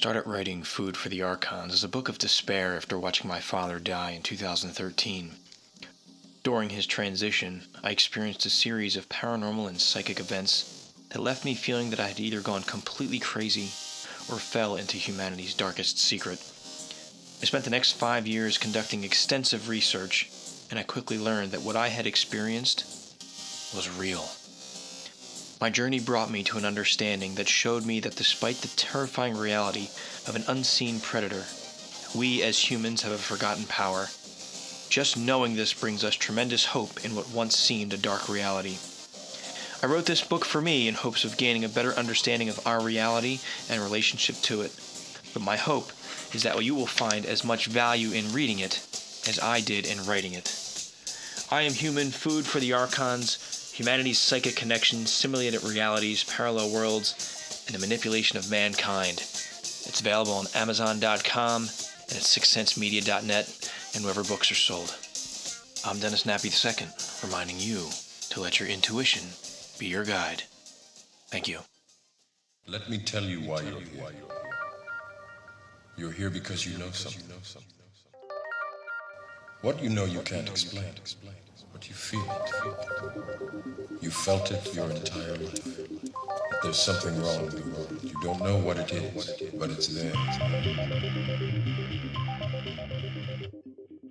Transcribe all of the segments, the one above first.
started writing Food for the Archons as a book of despair after watching my father die in 2013. During his transition, I experienced a series of paranormal and psychic events that left me feeling that I had either gone completely crazy or fell into humanity's darkest secret. I spent the next 5 years conducting extensive research, and I quickly learned that what I had experienced was real. My journey brought me to an understanding that showed me that despite the terrifying reality of an unseen predator, we as humans have a forgotten power. Just knowing this brings us tremendous hope in what once seemed a dark reality. I wrote this book for me in hopes of gaining a better understanding of our reality and relationship to it. But my hope is that you will find as much value in reading it as I did in writing it. I Am Human, Food for the Archons, humanity's psychic connections, simulated realities, parallel worlds, and the manipulation of mankind. It's available on Amazon.com and at sixsensemedia.net and wherever books are sold. I'm Dennis Nappi II, reminding you to let your intuition be your guide. Thank you. Let me tell you why you're here. You're here because you know something. What you know you can't explain, but you feel it. You felt it your entire life. That there's something wrong in the world. You don't know what it is, but it's there.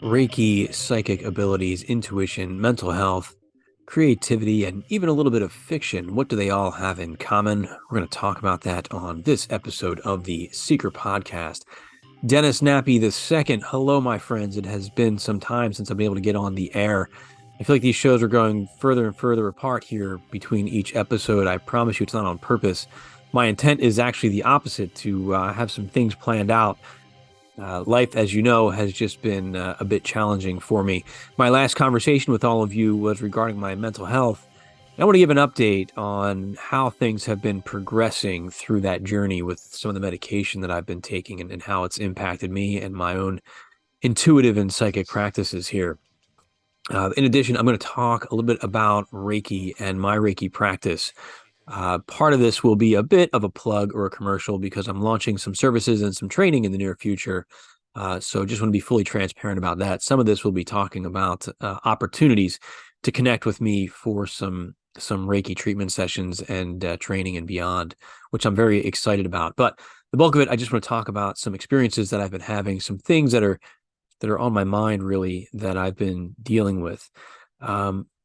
Reiki, psychic abilities, intuition, mental health, creativity, and even a little bit of fiction. What do they all have in common? We're going to talk about that on this episode of the Seeker Podcast. Dennis Nappi II. Hello, my friends. It has been some time since I've been able to get on the air. I feel like these shows are going further and further apart here between each episode. I promise you it's not on purpose. My intent is actually the opposite, to have some things planned out. Life, as you know, has just been a bit challenging for me. My last conversation with all of you was regarding my mental health. I want to give an update on how things have been progressing through that journey with some of the medication that I've been taking and how it's impacted me and my own intuitive and psychic practices here. In addition, I'm going to talk a little bit about Reiki and my Reiki practice. Part of this will be a bit of a plug or a commercial because I'm launching some services and some training in the near future. So just want to be fully transparent about that. Some of this will be talking about opportunities to connect with me for some Reiki treatment sessions and training and beyond, which I'm very excited about. But the bulk of it, I just want to talk about some experiences that I've been having, some things that are on my mind really that I've been dealing with.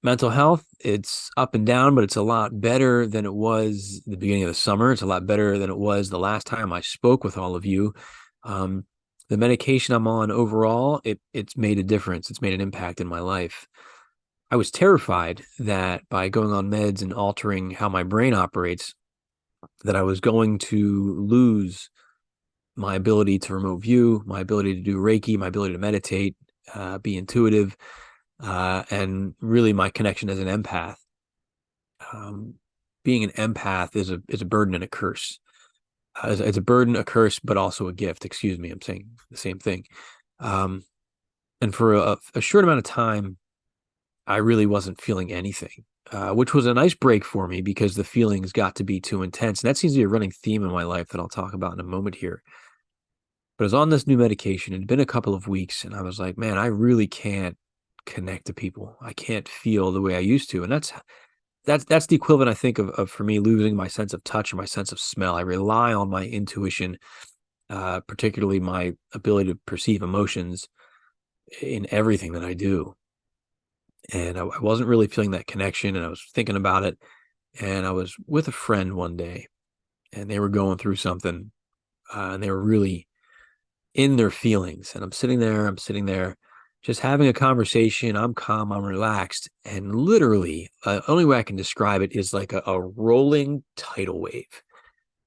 Mental health, it's up and down, but it's a lot better than it was the beginning of the summer. It's a lot better than it was the last time I spoke with all of you. The medication I'm on overall, it's made a difference. It's made an impact in my life. I was terrified that by going on meds and altering how my brain operates, that I was going to lose my ability to remote view, my ability to do Reiki, my ability to meditate, be intuitive, and really my connection as an empath. Being an empath is a burden and a curse. It's a burden, a curse, but also a gift. Excuse me, I'm saying the same thing. And for a short amount of time, I really wasn't feeling anything, which was a nice break for me because the feelings got to be too intense. And that seems to be a running theme in my life that I'll talk about in a moment here. But I was on this new medication. It had been a couple of weeks, and I was like, man, I really can't connect to people. I can't feel the way I used to. And that's the equivalent, I think, of for me losing my sense of touch or my sense of smell. I rely on my intuition, particularly my ability to perceive emotions in everything that I do. And I wasn't really feeling that connection, and I was thinking about it. And I was with a friend one day, and they were going through something, and they were really in their feelings. And I'm sitting there, just having a conversation. I'm calm, I'm relaxed. And literally, the only way I can describe it is like a rolling tidal wave.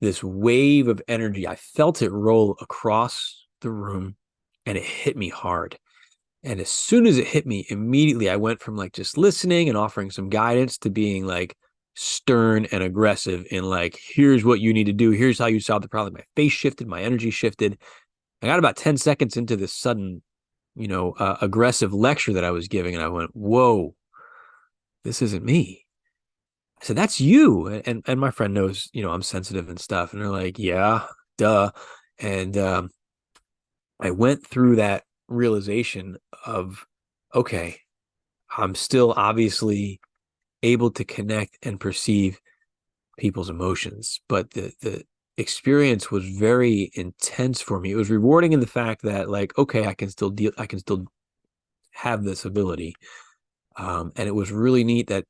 This wave of energy. I felt it roll across the room, and it hit me hard. And as soon as it hit me, immediately I went from like just listening and offering some guidance to being like stern and aggressive in like, here's what you need to do. Here's how you solve the problem. My face shifted, my energy shifted. I got about 10 seconds into this sudden, aggressive lecture that I was giving, and I went, whoa, this isn't me. I said, that's you. And my friend knows, I'm sensitive and stuff. And they're like, yeah, duh. And I went through that realization of, okay, I'm still obviously able to connect and perceive people's emotions, but the experience was very intense for me. It was rewarding in the fact that, like, okay, I can still have this ability. And it was really neat that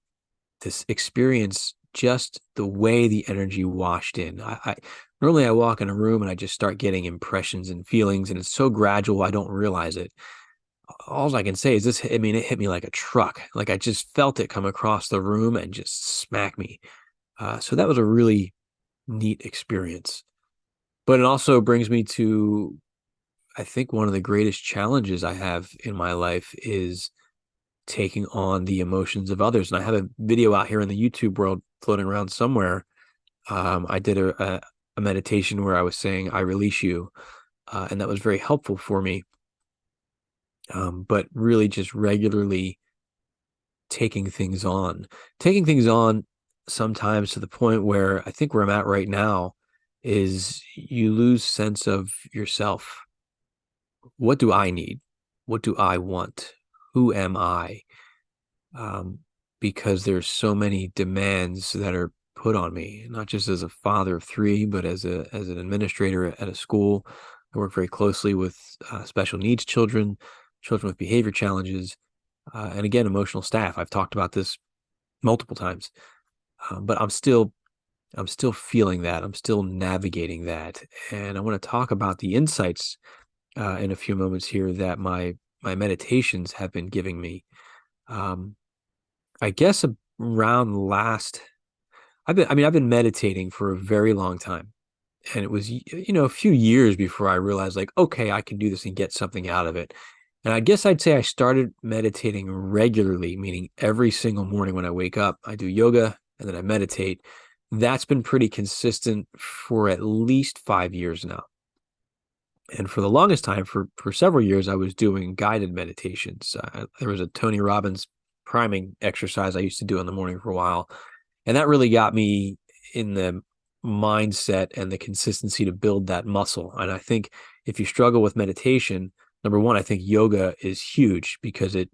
this experience, just the way the energy washed in. I normally I walk in a room and I just start getting impressions and feelings, and it's so gradual I don't realize it. All I can say is this. I mean, it hit me like a truck. Like I just felt it come across the room and just smack me. So that was a really neat experience. But it also brings me to, I think, one of the greatest challenges I have in my life is taking on the emotions of others. And I have a video out here in the YouTube world floating around somewhere. I did a meditation where I was saying, I release you. And that was very helpful for me. But really just regularly taking things on sometimes to the point where I think where I'm at right now is you lose sense of yourself. What do I need? What do I want? Who am I? um, because there's so many demands that are put on me, not just as a father of three, but as an administrator at a school. I work very closely with special needs children, children with behavior challenges, and again, emotional staff. I've talked about this multiple times, but I'm still feeling that. I'm still navigating that, and I want to talk about the insights in a few moments here that my meditations have been giving me. Um, I guess around last I've been meditating for a very long time. And it was, a few years before I realized, like, okay, I can do this and get something out of it. And I guess I'd say I started meditating regularly, meaning every single morning when I wake up, I do yoga and then I meditate. That's been pretty consistent for at least 5 years now. And for the longest time, for several years, I was doing guided meditations. There was a Tony Robbins priming exercise I used to do in the morning for a while, and that really got me in the mindset and the consistency to build that muscle. And I think if you struggle with meditation, number one, I think yoga is huge because it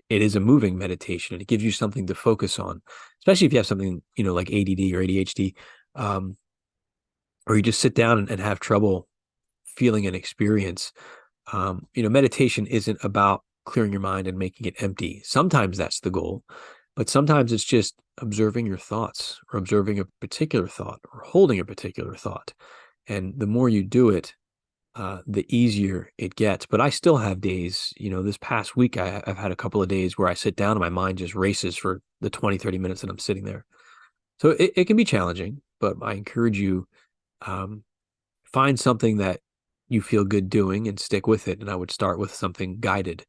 is a moving meditation and it gives you something to focus on, especially if you have something, like ADD or ADHD, um, or you just sit down and have trouble feeling an experience. Meditation isn't about clearing your mind and making it empty. Sometimes that's the goal, but sometimes it's just observing your thoughts or observing a particular thought or holding a particular thought. And the more you do it, the easier it gets. But I still have days, this past week, I've had a couple of days where I sit down and my mind just races for the 20, 30 minutes that I'm sitting there. So it can be challenging, but I encourage you, um, find something that you feel good doing and stick with it. And I would start with something guided.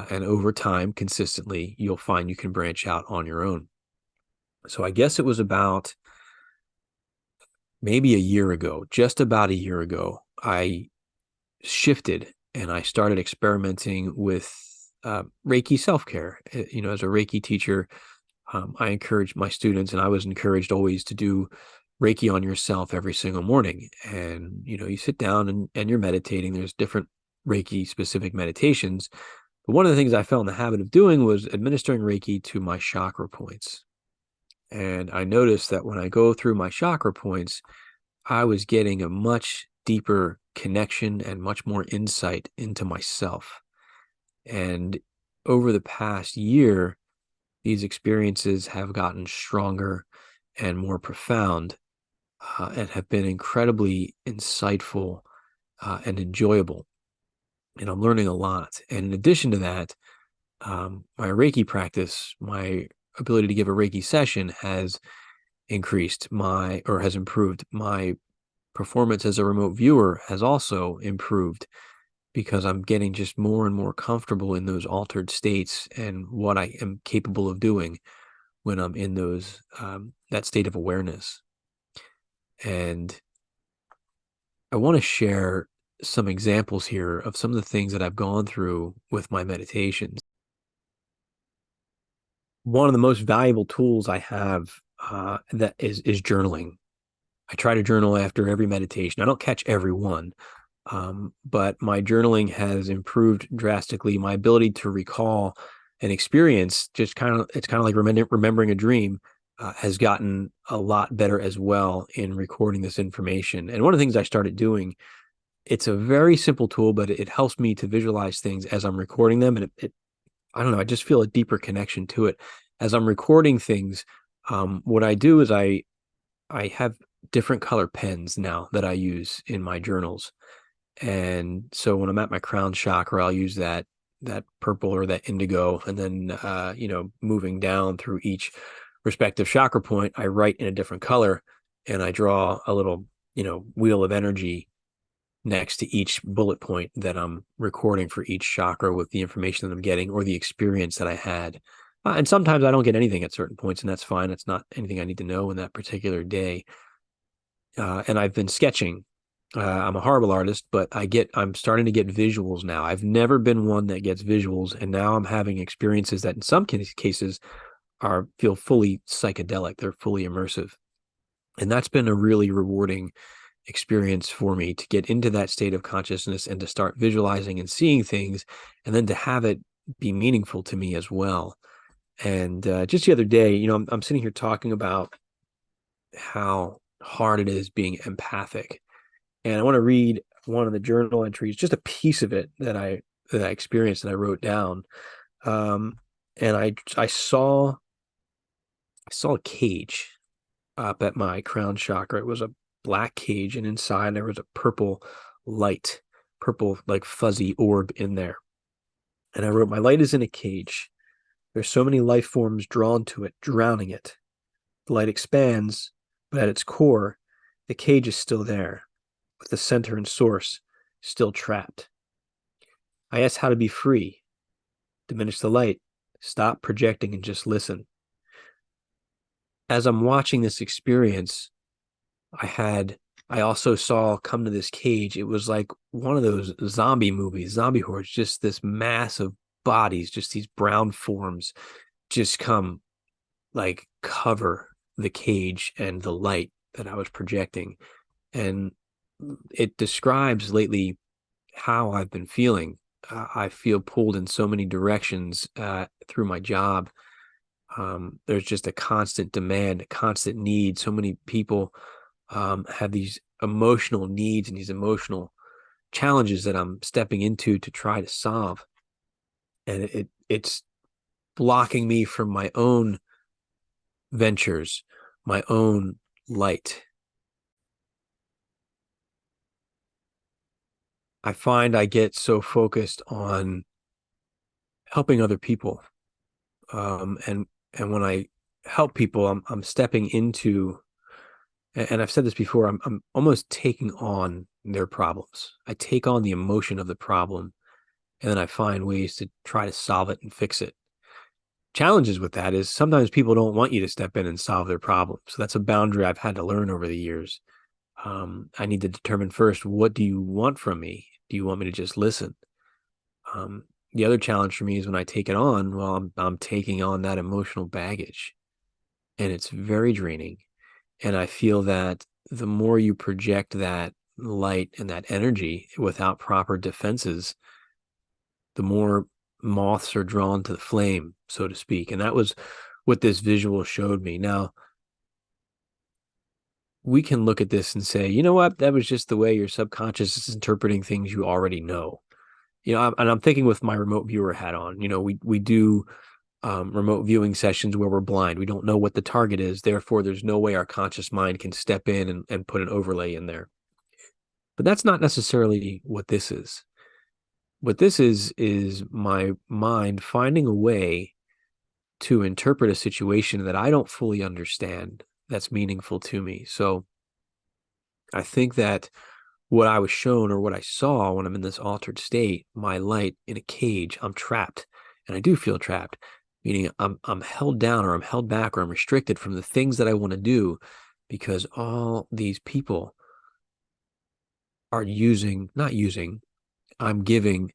And over time, consistently, you'll find you can branch out on your own. So I guess it was about maybe a year ago, just about a year ago, I shifted and I started experimenting with Reiki self care. As a Reiki teacher, I encourage my students, and I was encouraged always to do Reiki on yourself every single morning. And, you sit down and you're meditating. There's different Reiki specific meditations. But one of the things I fell in the habit of doing was administering Reiki to my chakra points. And I noticed that when I go through my chakra points, I was getting a much deeper connection and much more insight into myself. And over the past year, these experiences have gotten stronger and more profound, and have been incredibly insightful and enjoyable. And I'm learning a lot. And in addition to that, my Reiki practice, my ability to give a Reiki session has has improved. My performance as a remote viewer has also improved because I'm getting just more and more comfortable in those altered states and what I am capable of doing when I'm in that state of awareness. And I want to share some examples here of some of the things that I've gone through with my meditations. One of the most valuable tools I have that is journaling. I try to journal after every meditation. I don't catch every one, but my journaling has improved drastically. My ability to recall an experience, it's kind of like remembering a dream, has gotten a lot better as well in recording this information. And one of the things I started doing, it's a very simple tool, but it helps me to visualize things as I'm recording them. And I don't know, I just feel a deeper connection to it. As I'm recording things, what I do is I have different color pens now that I use in my journals. And so when I'm at my crown chakra, I'll use that purple or that indigo, and then moving down through each respective chakra point, I write in a different color, and I draw a little wheel of energy next to each bullet point that I'm recording for each chakra with the information that I'm getting or the experience that I had. And sometimes I don't get anything at certain points, and that's fine. It's not anything I need to know in that particular day. And I've been sketching. I'm a horrible artist, but I'm starting to get visuals now. I've never been one that gets visuals, and now I'm having experiences that in some cases feel fully psychedelic. They're fully immersive. And that's been a really rewarding experience for me to get into that state of consciousness and to start visualizing and seeing things, and then to have it be meaningful to me as well. And just the other day, I'm sitting here talking about how hard it is being empathic. And I want to read one of the journal entries, just a piece of it that I experienced and I wrote down. And I saw a cage up at my crown chakra. It was a black cage, and inside there was a purple light, purple like fuzzy orb in there. And I wrote, "My light is in a cage. There's so many life forms drawn to it, drowning it. The light expands, but at its core, the cage is still there, with the center and source still trapped. I ask how to be free. Diminish the light. Stop projecting and just listen." As I'm watching this experience, I also saw come to this cage. It was like one of those zombie movies, zombie hordes, just this mass of bodies, just these brown forms just come like cover the cage and the light that I was projecting. And it describes lately how I've been feeling. I feel pulled in so many directions through my job. There's just a constant demand, a constant need. So many people have these emotional needs and these emotional challenges that I'm stepping into to try to solve. And it's blocking me from my own ventures, my own light. I find I get so focused on helping other people. And when I help people, I'm stepping into, and I've said this before, I'm almost taking on their problems. I take on the emotion of the problem, and then I find ways to try to solve it and fix it. Challenges with that is sometimes people don't want you to step in and solve their problem. So that's a boundary I've had to learn over the years. I need to determine first, what do you want from me? Do you want me to just listen? Um, the other challenge for me is when I take it on, well, I'm taking on that emotional baggage, and it's very draining. And I feel that the more you project that light and that energy without proper defenses, the more moths are drawn to the flame, so to speak. And that was what this visual showed me. Now, we can look at this and say, you know what, that was just the way your subconscious is interpreting things you already know. And I'm thinking with my remote viewer hat on, we do remote viewing sessions where we're blind. We don't know what the target is. Therefore, there's no way our conscious mind can step in and put an overlay in there. But that's not necessarily what this is. What this is my mind finding a way to interpret a situation that I don't fully understand that's meaningful to me. So I think that what I was shown or what I saw when I'm in this altered state, my light in a cage, I'm trapped. And I do feel trapped, meaning I'm held down or I'm held back or I'm restricted from the things that I want to do because all these people are not using, I'm giving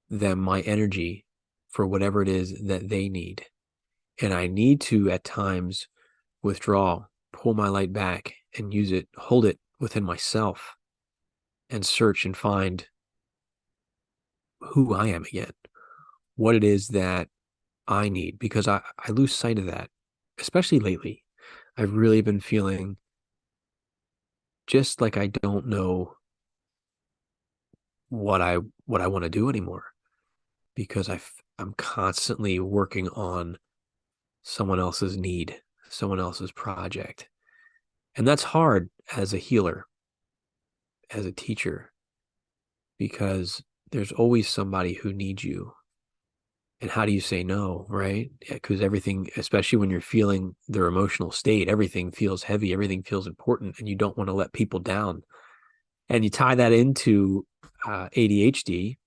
them my energy for whatever it is that they need. And I need to at times withdraw, pull my light back, and use it, hold it within myself and search and find who I am again, what it is that I need, because I lose sight of that, especially lately. I've really been feeling just like I don't know what I what I want to do anymore, because I'm constantly working on someone else's need, someone else's project. And that's hard as a healer, as a teacher, because there's always somebody who needs you. And how do you say no, right? Because everything, especially when you're feeling their emotional state, everything feels heavy, everything feels important, and you don't want to let people down. And you tie that into ADHD,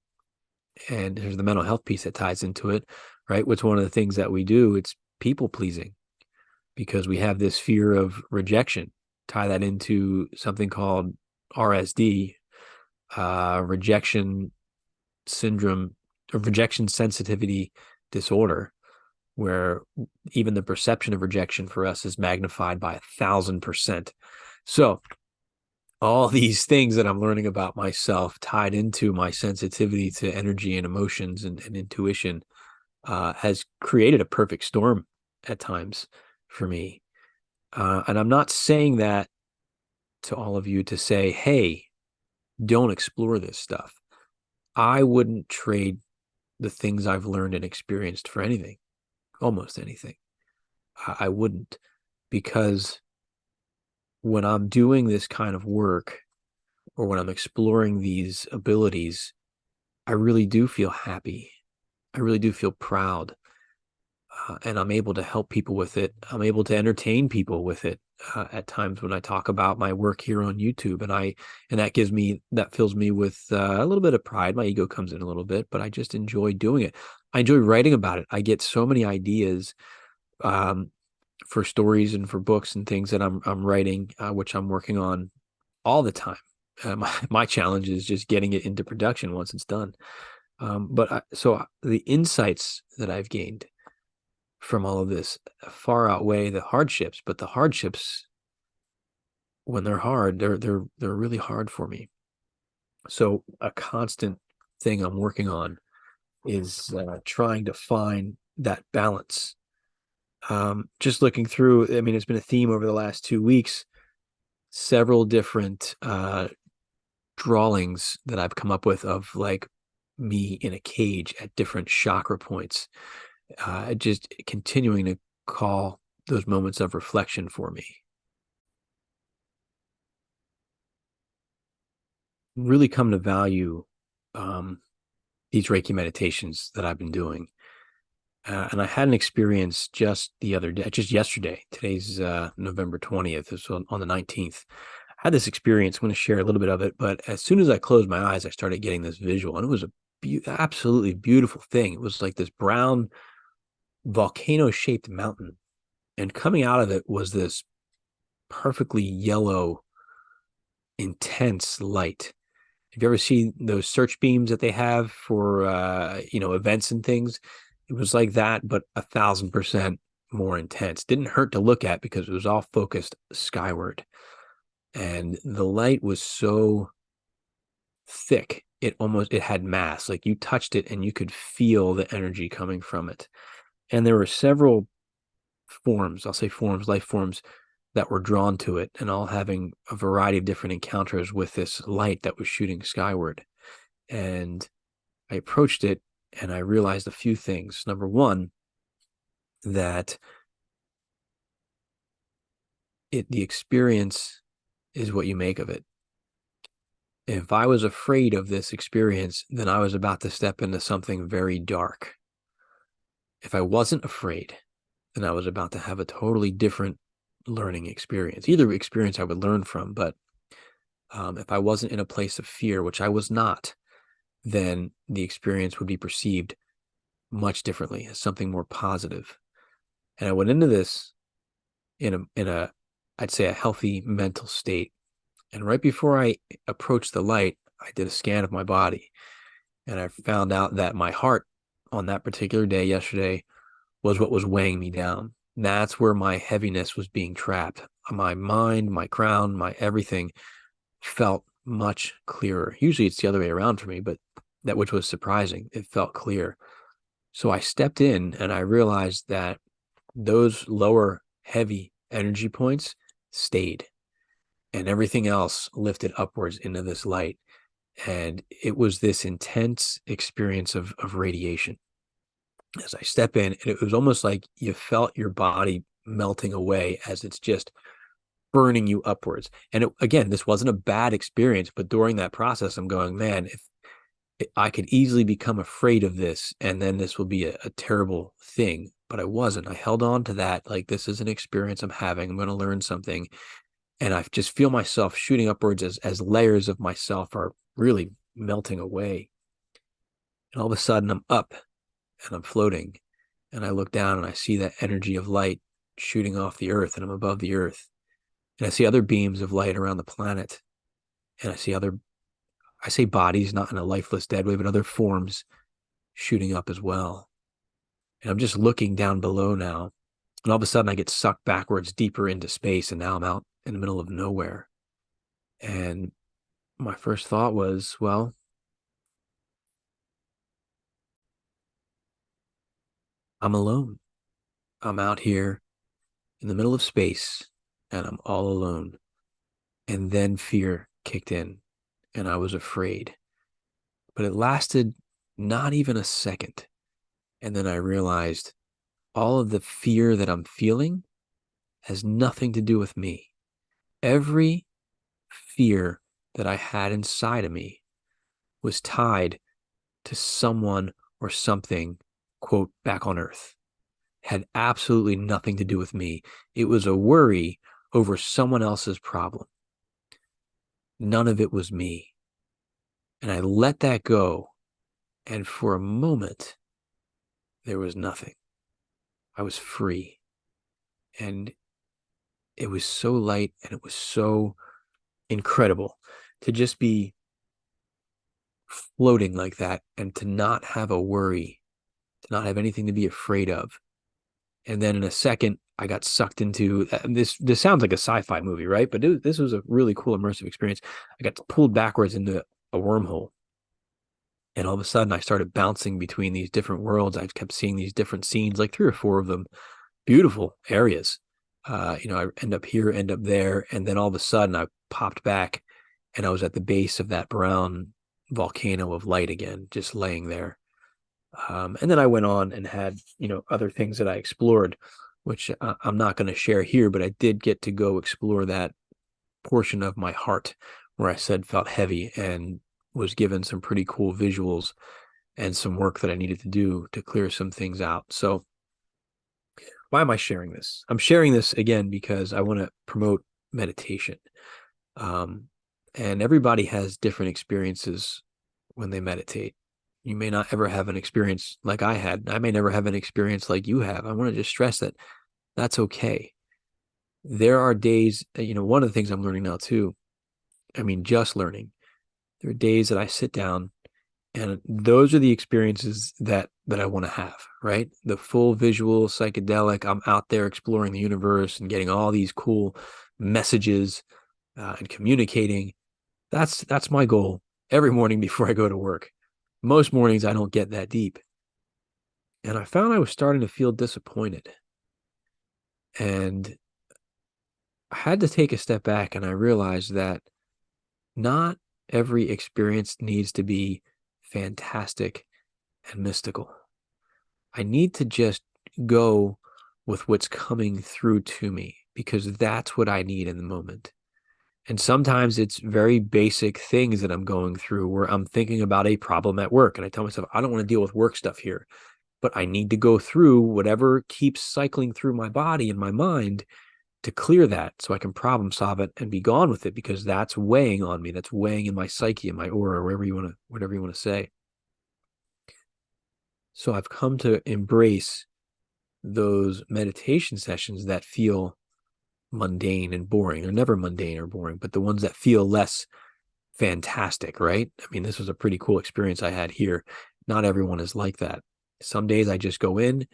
and there's the mental health piece that ties into it, right? What's one of the things that we do? It's people pleasing, because we have this fear of rejection. Tie that into something called RSD, rejection syndrome, or rejection sensitivity disorder, where even the perception of rejection for us is magnified by 1,000%. So all these things that I'm learning about myself tied into my sensitivity to energy and emotions and intuition has created a perfect storm at times for me. And I'm not saying that to all of you to say, hey, don't explore this stuff. I wouldn't trade the things I've learned and experienced for anything, almost anything. I wouldn't, because when I'm doing this kind of work, or when I'm exploring these abilities, I really do feel happy. I really do feel proud. And I'm able to help people with it. I'm able to entertain people with it at times when I talk about my work here on YouTube, and that fills me with a little bit of pride. My ego comes in a little bit, but I just enjoy doing it. I enjoy writing about it. I get so many ideas um, for stories and for books and things that I'm writing, which I'm working on all the time. My challenge is just getting it into production once it's done. So the insights that I've gained from all of this far outweigh the hardships, but the hardships, when they're hard, they're really hard for me. So a constant thing I'm working on is trying to find that balance. Just looking through, I mean, it's been a theme over the last 2 weeks, several different drawings that I've come up with of like me in a cage at different chakra points, just continuing to call those moments of reflection for me. Really come to value um, these Reiki meditations that I've been doing. And I had an experience just the other day, just yesterday. Today's November 20th. It's on the 19th. I had this experience. I'm going to share a little bit of it. But as soon as I closed my eyes, I started getting this visual. And it was a absolutely beautiful thing. It was like this brown volcano-shaped mountain. And coming out of it was this perfectly yellow, intense light. Have you ever seen those search beams that they have for events and things? It was like that, but 1,000% more intense. Didn't hurt to look at because it was all focused skyward. And the light was so thick, it had mass. Like you touched it and you could feel the energy coming from it. And there were several forms, I'll say forms, life forms, that were drawn to it, and all having a variety of different encounters with this light that was shooting skyward. And I approached it and I realized a few things. Number one, that the experience is what you make of it. If I was afraid of this experience, then I was about to step into something very dark. If I wasn't afraid, then I was about to have a totally different learning experience, either experience I would learn from. But if I wasn't in a place of fear, which I was not, then the experience would be perceived much differently as something more positive. And I went into this in a I'd say a healthy mental state. And right before I approached the light, I did a scan of my body, and I found out that my heart on that particular day yesterday was what was weighing me down. That's where my heaviness was being trapped. my mind, my crown, my everything felt much clearer. Usually it's the other way around for me, but that which was surprising, it felt clear. So I stepped in and I realized that those lower heavy energy points stayed and everything else lifted upwards into this light. And it was this intense experience of radiation. As I step in, and it was almost like you felt your body melting away as it's just burning you upwards. And again, this wasn't a bad experience, but during that process, I'm going, man, if I could easily become afraid of this, and then this will be a terrible thing. But I wasn't. I held on to that. Like, this is an experience I'm having. I'm going to learn something. And I just feel myself shooting upwards as layers of myself are really melting away. And all of a sudden, I'm up and I'm floating. And I look down and I see that energy of light shooting off the earth, and I'm above the earth. And I see other beams of light around the planet. And I say bodies, not in a lifeless dead way, but other forms shooting up as well. And I'm just looking down below now. And all of a sudden I get sucked backwards deeper into space. And now I'm out in the middle of nowhere. And my first thought was, well, I'm alone. I'm out here in the middle of space and I'm all alone. And then fear kicked in and I was afraid. But it lasted not even a second. And then I realized all of the fear that I'm feeling has nothing to do with me. Every fear that I had inside of me was tied to someone or something, quote, back on earth. Had absolutely nothing to do with me. It was a worry over someone else's problem. None of it was me. And I let that go. And for a moment, there was nothing. I was free. And it was so light and it was so incredible to just be floating like that and to not have a worry, to not have anything to be afraid of. And then in a second, I got sucked into this. This sounds like a sci-fi movie, right? But this was a really cool immersive experience. I got pulled backwards into a wormhole. And all of a sudden, I started bouncing between these different worlds. I kept seeing these different scenes, like 3 or 4 of them, beautiful areas. I end up here, end up there. And then all of a sudden, I popped back and I was at the base of that brown volcano of light again, just laying there. And then I went on and had, other things that I explored, which I'm not going to share here, but I did get to go explore that portion of my heart where I said felt heavy and was given some pretty cool visuals and some work that I needed to do to clear some things out. So why am I sharing this? I'm sharing this again because I want to promote meditation. And everybody has different experiences when they meditate. You may not ever have an experience like I had. I may never have an experience like you have. I want to just stress that that's okay. There are days, one of the things I'm learning now too, just learning. There are days that I sit down and those are the experiences that I want to have, right? The full visual psychedelic. I'm out there exploring the universe and getting all these cool messages and communicating. That's my goal every morning before I go to work. Most mornings I don't get that deep. And I found I was starting to feel disappointed. And I had to take a step back and I realized that not every experience needs to be fantastic and mystical. I need to just go with what's coming through to me because that's what I need in the moment. And sometimes it's very basic things that I'm going through where I'm thinking about a problem at work. And I tell myself, I don't want to deal with work stuff here, but I need to go through whatever keeps cycling through my body and my mind to clear that so I can problem solve it and be gone with it because that's weighing on me. That's weighing in my psyche and my aura, whatever you want to say. So I've come to embrace those meditation sessions that feel mundane and boring. They're never mundane or boring, but the ones that feel less fantastic, right? This was a pretty cool experience I had here. Not everyone is like that. Some days I just go in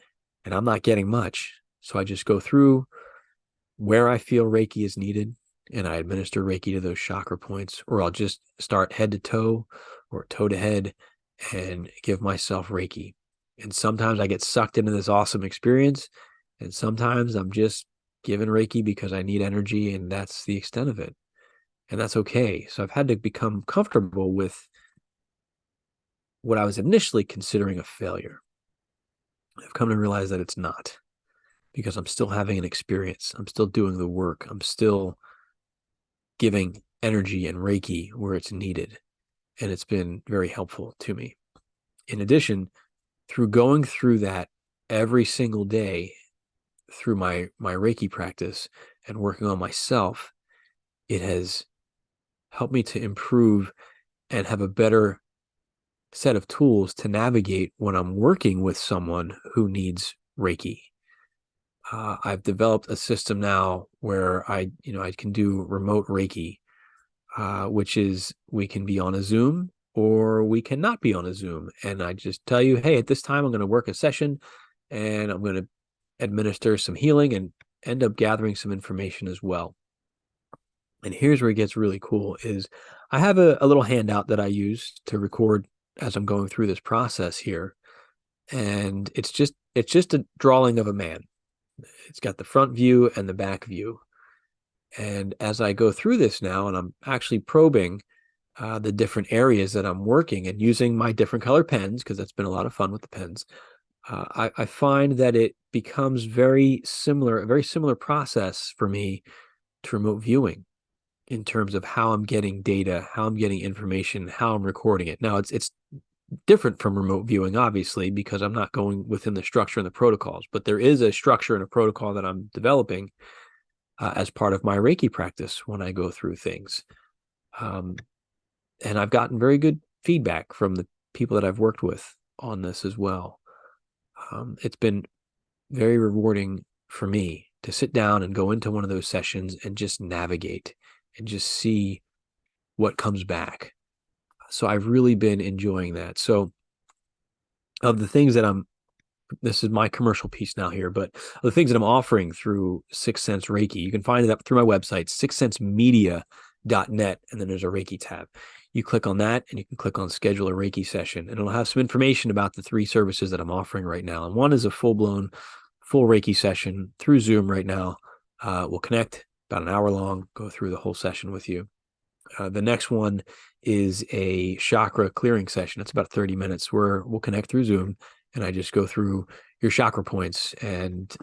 and I'm not getting much. So I just go through where I feel Reiki is needed, and I administer Reiki to those chakra points, or I'll just start head to toe or toe to head and give myself Reiki. And sometimes I get sucked into this awesome experience, and sometimes I'm just given Reiki because I need energy, and that's the extent of it. And that's okay. So I've had to become comfortable with what I was initially considering a failure. I've come to realize that it's not, because I'm still having an experience. I'm still doing the work. I'm still giving energy and Reiki where it's needed. And it's been very helpful to me. In addition, through going through that every single day through my Reiki practice and working on myself, it has helped me to improve and have a better set of tools to navigate when I'm working with someone who needs Reiki. I've developed a system now where I can do remote Reiki, which is we can be on a Zoom or we cannot be on a Zoom. And I just tell you, hey, at this time, I'm going to work a session and I'm going to administer some healing and end up gathering some information as well. And here's where it gets really cool is I have a little handout that I use to record as I'm going through this process here. And it's just a drawing of a man. It's got the front view and the back view. And as I go through this now, and I'm actually probing the different areas that I'm working and using my different color pens, because that's been a lot of fun with the pens, I find that it becomes a very similar process for me to remote viewing in terms of how I'm getting data, how I'm getting information, how I'm recording it. Now, it's different from remote viewing, obviously, because I'm not going within the structure and the protocols, but there is a structure and a protocol that I'm developing as part of my Reiki practice when I go through things. And I've gotten very good feedback from the people that I've worked with on this as well. It's been very rewarding for me to sit down and go into one of those sessions and just navigate and just see what comes back. So I've really been enjoying that. So of the things that this is my commercial piece now here, but the things that I'm offering through Sixth Sense Reiki, you can find it up through my website, sixthsensemedia.net, and then there's a Reiki tab. You click on that and you can click on schedule a Reiki session, and it'll have some information about the 3 services that I'm offering right now. And one is a full Reiki session through Zoom right now. We'll connect about an hour long, go through the whole session with you. The next one is a chakra clearing session. It's about 30 minutes where we'll connect through Zoom and I just go through your chakra points and,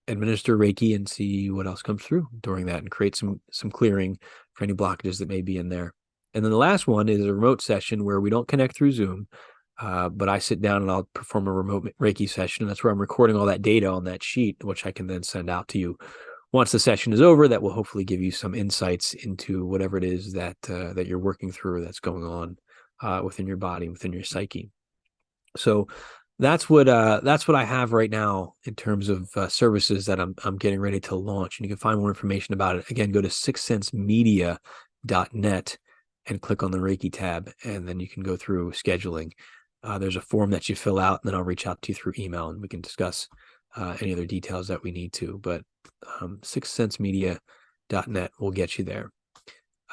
administer Reiki and see what else comes through during that and create some clearing for any blockages that may be in there. And then the last one is a remote session where we don't connect through Zoom, but I sit down and I'll perform a remote Reiki session. And that's where I'm recording all that data on that sheet, which I can then send out to you once the session is over. That will hopefully give you some insights into whatever it is that you're working through, that's going on within your body, within your psyche. So that's what I have right now in terms of services that I'm getting ready to launch. And you can find more information about it. Again, go to sixthsensemedia.net and click on the Reiki tab, and then you can go through scheduling. There's a form that you fill out, and then I'll reach out to you through email, and we can discuss any other details that we need to. But sixthsensemedia.net will get you there.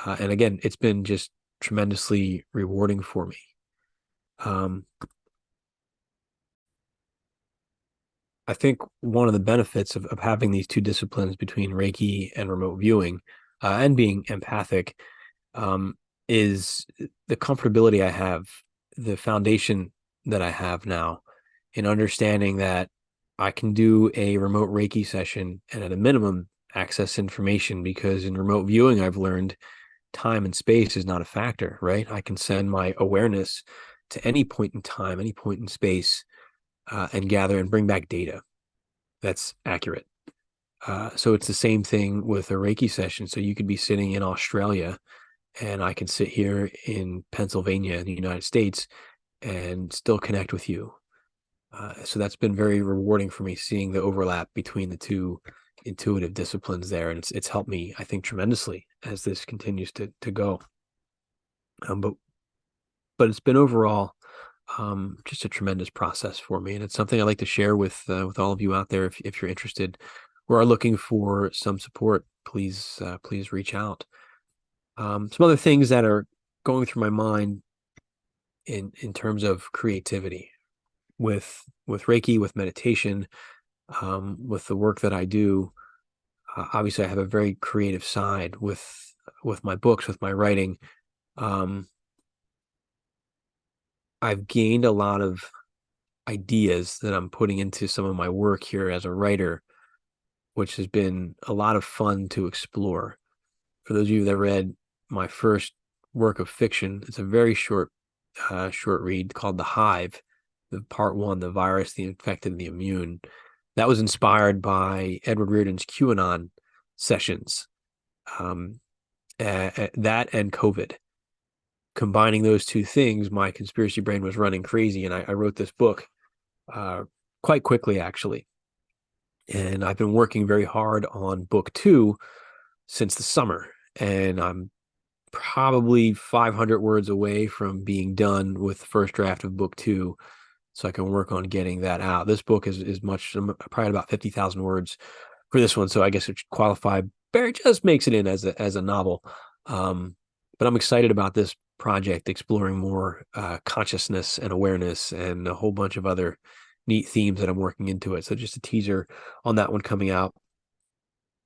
And again, it's been just tremendously rewarding for me. I think one of the benefits of having these 2 disciplines between Reiki and remote viewing and being empathic is the comfortability I have, the foundation that I have now in understanding that I can do a remote Reiki session and at a minimum access information, because in remote viewing, I've learned time and space is not a factor, right? I can send my awareness to any point in time, any point in space, and gather and bring back data that's accurate. So it's the same thing with a Reiki session. So you could be sitting in Australia and I can sit here in Pennsylvania in the United States and still connect with you. So that's been very rewarding for me, seeing the overlap between the 2 intuitive disciplines there. And it's helped me, I think, tremendously as this continues to go. But it's been overall just a tremendous process for me. And it's something I like to share with all of you out there if you're interested, or are looking for some support, please reach out. Some other things that are going through my mind in terms of creativity with Reiki, with meditation, with the work that I do. Obviously, I have a very creative side with my books, with my writing. Um, I've gained a lot of ideas that I'm putting into some of my work here as a writer, which has been a lot of fun to explore. For those of you that read my first work of fiction, it's a very short read called The Hive, the part one, The Virus, the Infected, and the Immune. That was inspired by Edward Reardon's QAnon sessions. That and COVID. Combining those two things, my conspiracy brain was running crazy, and I wrote this book quite quickly, actually. And I've been working very hard on book 2 since the summer, and I'm probably 500 words away from being done with the first draft of book 2, so I can work on getting that out. This book is much, probably about 50,000 words for this one, so I guess it should qualify. Barry just makes it in as a novel. But I'm excited about this project, exploring more consciousness and awareness and a whole bunch of other neat themes that I'm working into it. So just a teaser on that one coming out.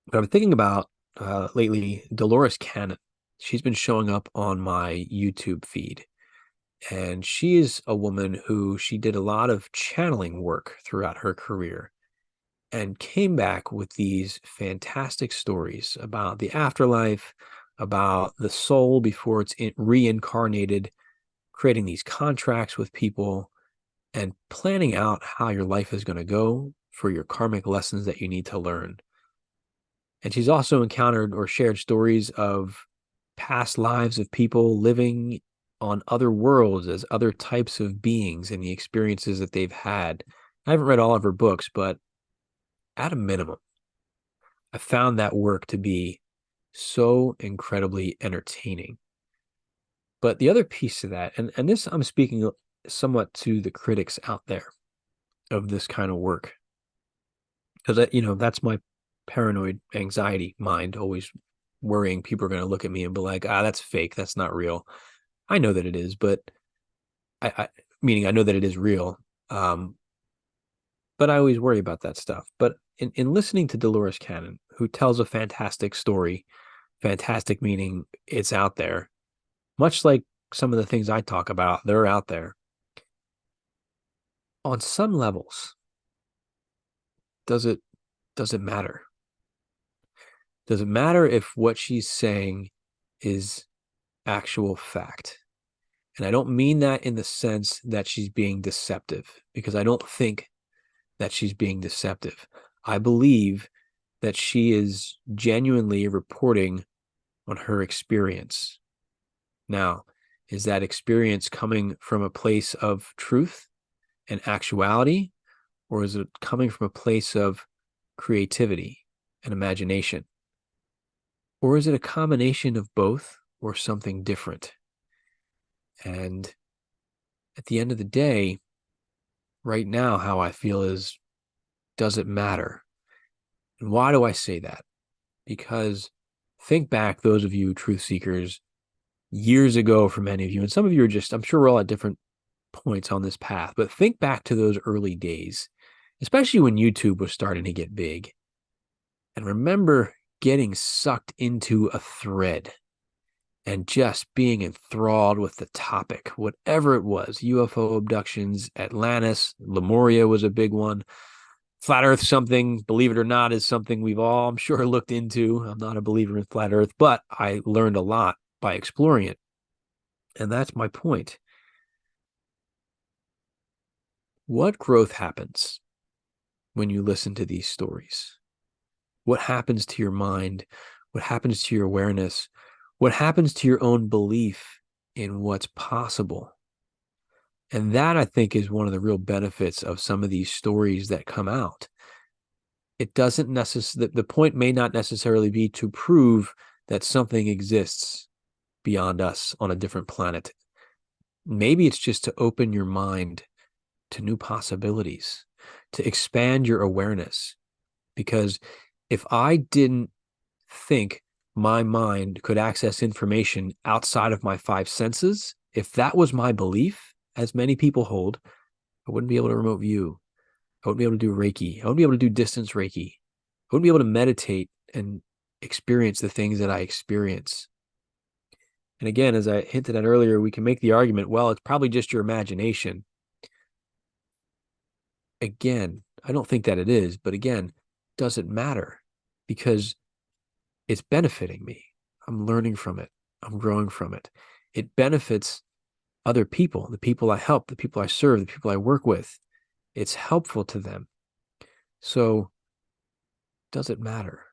But I'm thinking about lately Dolores Cannon. She's been showing up on my YouTube feed. And she is a woman who she did a lot of channeling work throughout her career and came back with these fantastic stories about the afterlife, about the soul before it's reincarnated, creating these contracts with people and planning out how your life is going to go for your karmic lessons that you need to learn. And she's also encountered or shared stories of past lives of people living on other worlds as other types of beings and the experiences that they've had. I haven't read all of her books, but at a minimum, I found that work to be so incredibly entertaining. But the other piece to that, and this I'm speaking somewhat to the critics out there of this kind of work, because that's my paranoid anxiety mind, always worrying people are going to look at me and be like, that's fake, that's not real. I know that it is, but I meaning I know that it is real. But I always worry about that stuff. But in listening to Dolores Cannon, who tells a fantastic story, fantastic meaning it's out there, much like some of the things I talk about, they're out there. On some levels, does it matter? Does it matter if what she's saying is actual fact? And I don't mean that in the sense that she's being deceptive, because I don't think that she's being deceptive. I believe that she is genuinely reporting on her experience. Now, is that experience coming from a place of truth and actuality, or is it coming from a place of creativity and imagination? Or is it a combination of both or something different? And at the end of the day, right now, how I feel is, does it matter? And why do I say that? Because think back, those of you truth seekers, years ago for many of you, and some of you are just, I'm sure we're all at different points on this path, but think back to those early days, especially when YouTube was starting to get big. And remember getting sucked into a thread and just being enthralled with the topic, whatever it was. UFO abductions, Atlantis, Lemuria was a big one. Flat Earth, something, believe it or not, is something we've all, I'm sure, looked into. I'm not a believer in flat Earth, but I learned a lot by exploring it. And that's my point. What growth happens when you listen to these stories? What happens to your mind? What happens to your awareness? What happens to your own belief in what's possible? And that, I think, is one of the real benefits of some of these stories that come out. It doesn't necessarily, the point may not necessarily be to prove that something exists beyond us on a different planet. Maybe it's just to open your mind to new possibilities, to expand your awareness. Because If I didn't think my mind could access information outside of my five senses, if that was my belief, as many people hold, I wouldn't be able to remote view. I wouldn't be able to do Reiki. I wouldn't be able to do distance Reiki. I wouldn't be able to meditate and experience the things that I experience. And again, as I hinted at earlier, we can make the argument, well, it's probably just your imagination. Again, I don't think that it is, but again, doesn't matter because it's benefiting me. I'm learning from it. I'm growing from it. It benefits other people, the people I help, the people I serve, the people I work with. It's helpful to them. So does it matter?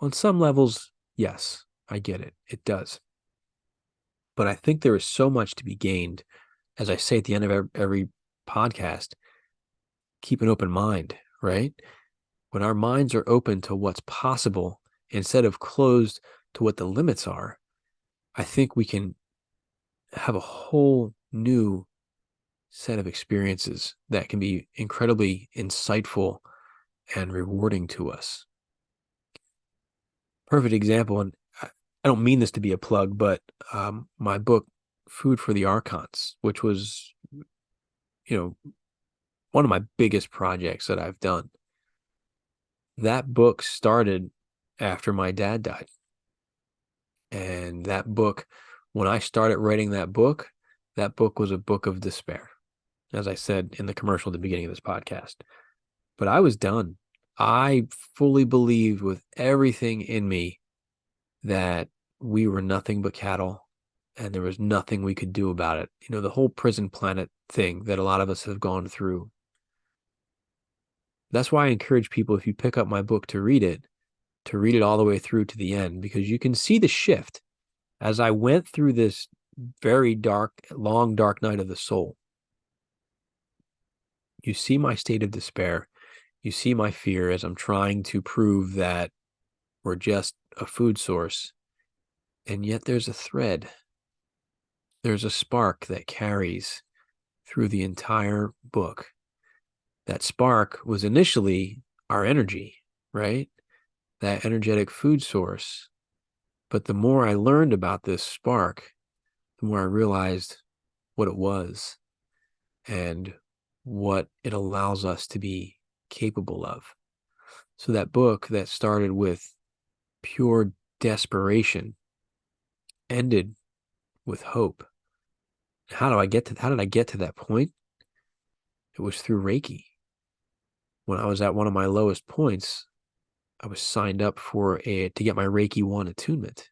On some levels, yes, I get it. It does. But I think there is so much to be gained. As I say at the end of every podcast, keep an open mind, right? When our minds are open to what's possible instead of closed to what the limits are, I think we can have a whole new set of experiences that can be incredibly insightful and rewarding to us. Perfect example, and I don't mean this to be a plug, but my book, Food for the Archons, which was, one of my biggest projects that I've done. That book started after my dad died. And that book, when I started writing that book was a book of despair, as I said in the commercial at the beginning of this podcast. But I was done. I fully believed with everything in me that we were nothing but cattle and there was nothing we could do about it. The whole prison planet thing that a lot of us have gone through. That's why I encourage people, if you pick up my book, to read it all the way through to the end, because you can see the shift as I went through this very dark, long, dark night of the soul. You see my state of despair. You see my fear as I'm trying to prove that we're just a food source. And yet there's a thread. There's a spark that carries through the entire book. That spark was initially our energy, right? That energetic food source. But the more I learned about this spark, the more I realized what it was and what it allows us to be capable of. So that book that started with pure desperation ended with hope. How did I get to that point? It was through Reiki. When I was at one of my lowest points, I was signed up to get my Reiki 1 attunement.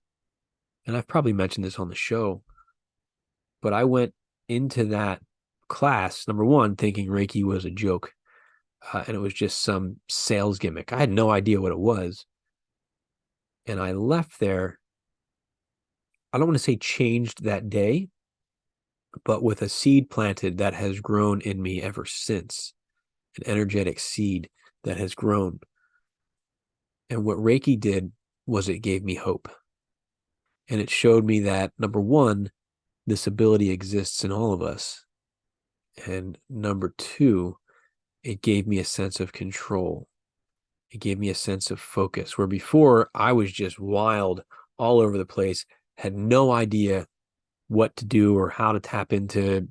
And I've probably mentioned this on the show, but I went into that class, number one, thinking Reiki was a joke. And it was just some sales gimmick. I had no idea what it was. And I left there, I don't want to say changed that day, but with a seed planted that has grown in me ever since, an energetic seed that has grown. And what Reiki did was it gave me hope. And it showed me that, number one, this ability exists in all of us. And number two, it gave me a sense of control. It gave me a sense of focus, where before I was just wild all over the place, had no idea what to do or how to tap into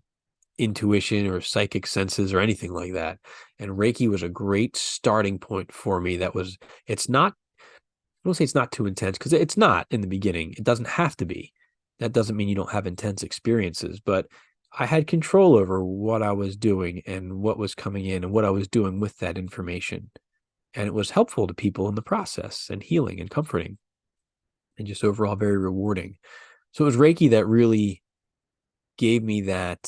intuition or psychic senses or anything like that. And Reiki was a great starting point for me. It's not, I don't say it's not too intense, because it's not in the beginning. It doesn't have to be. That doesn't mean you don't have intense experiences, but I had control over what I was doing and what was coming in and what I was doing with that information. And it was helpful to people in the process and healing and comforting and just overall very rewarding. So it was Reiki that really gave me that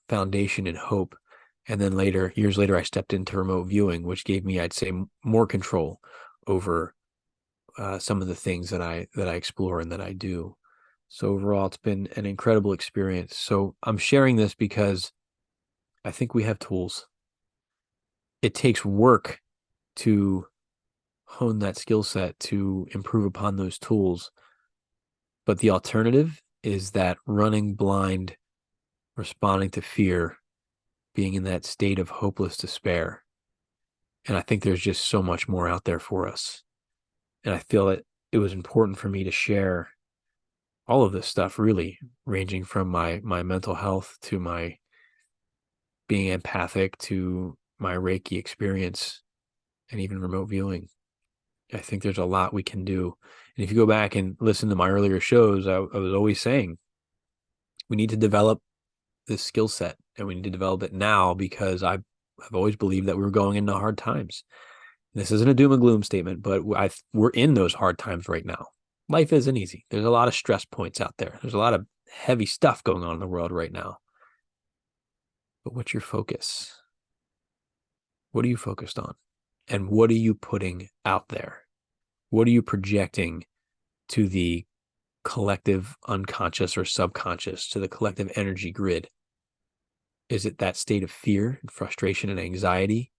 foundation and hope. And then years later, I stepped into remote viewing, which gave me, I'd say, more control over some of the things that I explore and that I do. So overall, it's been an incredible experience. So I'm sharing this because I think we have tools. It takes work to hone that skill set, to improve upon those tools. But the alternative is that running blind, responding to fear, being in that state of hopeless despair. And I think there's just so much more out there for us. And I feel that it was important for me to share all of this stuff, really, ranging from my mental health to my being empathic to my Reiki experience and even remote viewing. I think there's a lot we can do. And if you go back and listen to my earlier shows, I was always saying we need to develop this skill set, and we need to develop it now, because I've always believed that we were going into hard times. This isn't a doom and gloom statement, but we're in those hard times right now. Life isn't easy. There's a lot of stress points out there. There's a lot of heavy stuff going on in the world right now. But what's your focus? What are you focused on? And what are you putting out there? What are you projecting to the collective unconscious or subconscious, to the collective energy grid? Is it that state of fear and frustration and anxiety?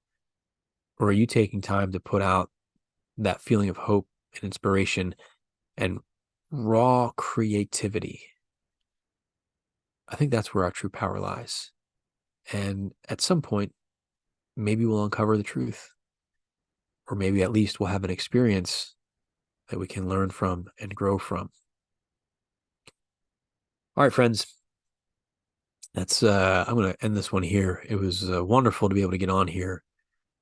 Or are you taking time to put out that feeling of hope and inspiration and raw creativity? I think that's where our true power lies. And at some point, maybe we'll uncover the truth. Or maybe at least we'll have an experience that we can learn from and grow from. All right, friends. That's I'm going to end this one here. It was wonderful to be able to get on here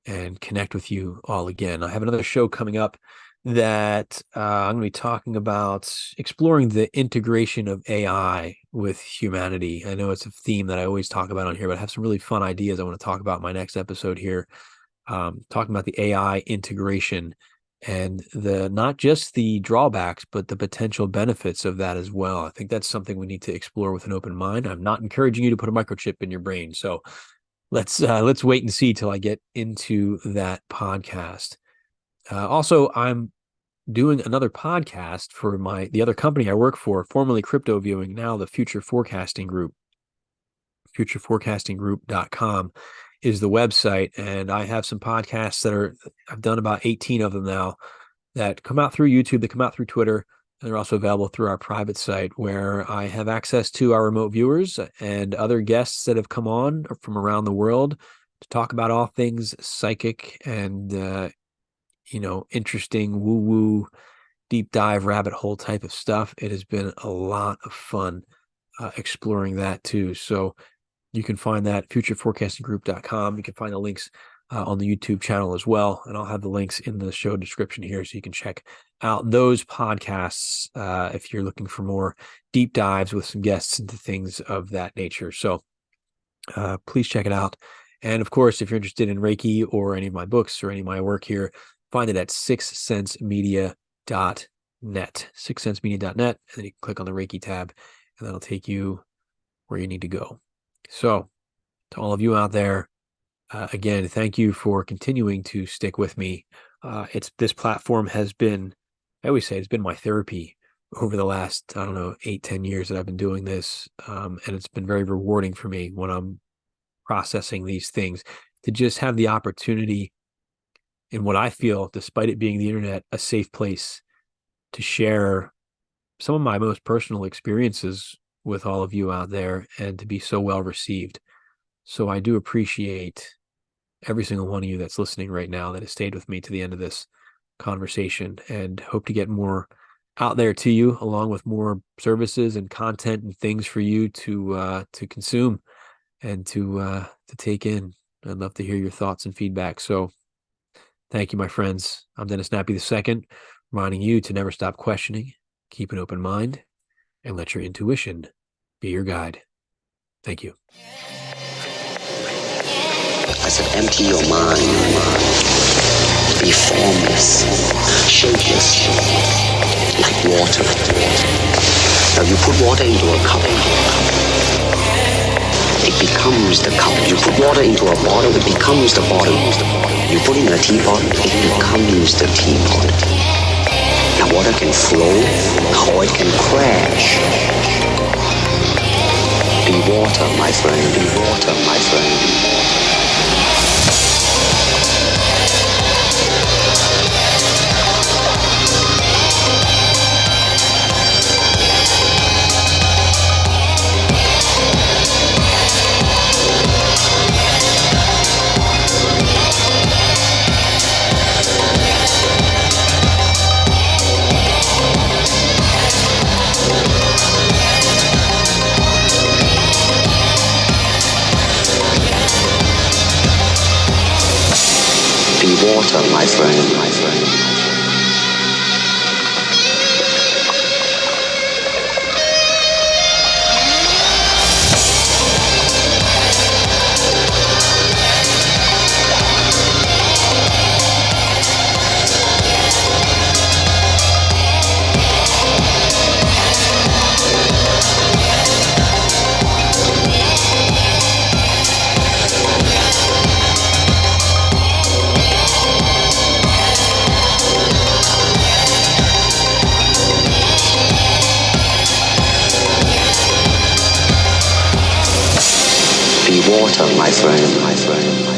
and connect with you all again. I have another show coming up that I'm going to be talking about exploring the integration of AI with humanity. I know it's a theme that I always talk about on here, but I have some really fun ideas I want to talk about in my next episode here, talking about the AI integration and not just the drawbacks, but the potential benefits of that as well. I think that's something we need to explore with an open mind. I'm not encouraging you to put a microchip in your brain. So let's wait and see till I get into that podcast. Also, I'm doing another podcast for the other company I work for, formerly Crypto Viewing, now the Future Forecasting Group. FutureForecastingGroup.com is the website, and I have some podcasts I've done about 18 of them now, that come out through YouTube, that come out through Twitter, and they're also available through our private site, where I have access to our remote viewers and other guests that have come on from around the world to talk about all things psychic and interesting woo-woo, deep dive, rabbit hole type of stuff. It has been a lot of fun exploring that too. So you can find that at futureforecastinggroup.com. You can find the links on the YouTube channel as well. And I'll have the links in the show description here, so you can check out those podcasts if you're looking for more deep dives with some guests into things of that nature. So please check it out. And of course, if you're interested in Reiki or any of my books or any of my work here, find it at sixthsensemedia.net, sixthsensemedia.net. And then you can click on the Reiki tab, and that'll take you where you need to go. So to all of you out there, again, thank you for continuing to stick with me. This platform has been, I always say, it's been my therapy over the last, 8-10 years that I've been doing this. And it's been very rewarding for me when I'm processing these things, to just have the opportunity in what I feel, despite it being the internet, a safe place to share some of my most personal experiences with all of you out there, and to be so well received. So I do appreciate every single one of you that's listening right now, that has stayed with me to the end of this conversation, and hope to get more out there to you, along with more services and content and things for you to consume and to take in. I'd love to hear your thoughts and feedback. So thank you, my friends. I'm Dennis Nappi II, reminding you to never stop questioning, keep an open mind, and let your intuition be your guide. Thank you. I said, empty your mind. Be formless, shapeless, like water. Now you put water into a cup. It becomes the cup. You put water into a bottle, it becomes the bottle. You put in a teapot, it becomes the teapot. Now water can flow, or it can crash. Be water, my friend. Be water, my friend. water, my friend, my friend. Be water, my friend, my friend.